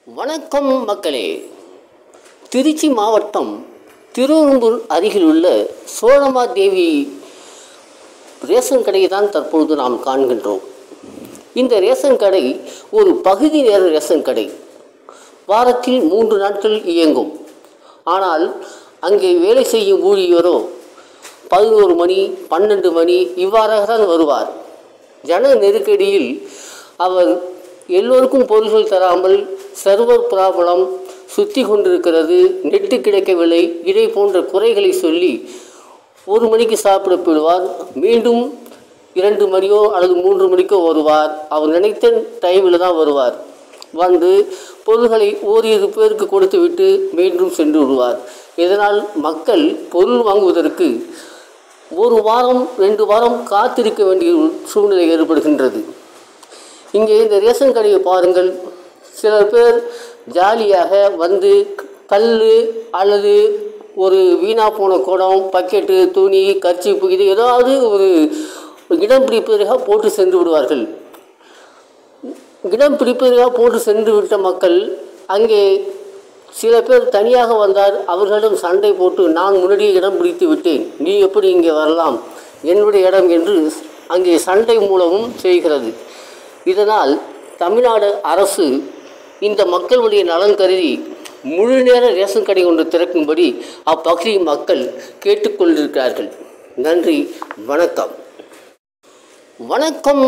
வணக்கம் மக்களே. திருச்சி மாவட்டம் திருவெரும்பூர் அருகில் உள்ள சோழமாதேவி ரேஷன் கடையை தான் தற்போது நாம் காண்கின்றோம். இந்த ரேஷன் கடை ஒரு பகுதி நேர ரேஷன் கடை. வாரத்தில் 3 நாட்கள் இயங்கும். ஆனால் அங்கே வேலை செய்யும் ஊழியரோ 11 மணி 12 மணி இவ்வாறாக தான் வருவார். ஜன நெருக்கடியில் அவர் எல்லோருக்கும் பொருள்கள் தராமல் சர்வர் ப்ராப்ளம் சுற்றி கொண்டிருக்கிறது, நெட்டு கிடைக்கவில்லை, இதை போன்ற குறைகளை சொல்லி 1 மணிக்கு சாப்பிட போயிடுவார். மீண்டும் 2 மணியோ அல்லது 3 மணிக்கோ வருவார். அவர் நினைத்த டைமில் தான் வருவார். வந்து பொருள்களை ஓரிரு பேருக்கு கொடுத்து விட்டு மீண்டும் சென்று விடுவார். இதனால் மக்கள் பொருள் வாங்குவதற்கு 1 வாரம் 2 வாரம் காத்திருக்க வேண்டிய சூழ்நிலை ஏற்படுகின்றது. இங்கே இந்த ரேஷன் கடையை பாருங்கள். சில பேர் ஜாலியாக வந்து கல் அல்லது ஒரு வீணா போன குடம், பக்கெட்டு, துணி, கர்ச்சீப்பு இது ஏதாவது ஒரு இடம் பிடிப்பதற்காக போட்டு சென்று விடுவார்கள். இடம் பிடிப்பதற்காக போட்டு சென்று விட்ட மக்கள் அங்கே சில பேர் தனியாக வந்தார். அவர்களிடம் சண்டை போட்டு, நான் முன்னாடியே இடம் பிடித்து விட்டேன், நீ எப்படி இங்கே வரலாம், என்னுடைய இடம் என்று அங்கே சண்டை மூலமும் செய்கிறது. இதனால் தமிழ்நாடு அரசு இந்த மக்களுடைய நலன் கருதி முழு நேர ரேஷன் கடை ஒன்று திறக்கும்படி அப்பகுதி மக்கள் கேட்டுக்கொண்டிருக்கிறார்கள். நன்றி, வணக்கம். வணக்கம்.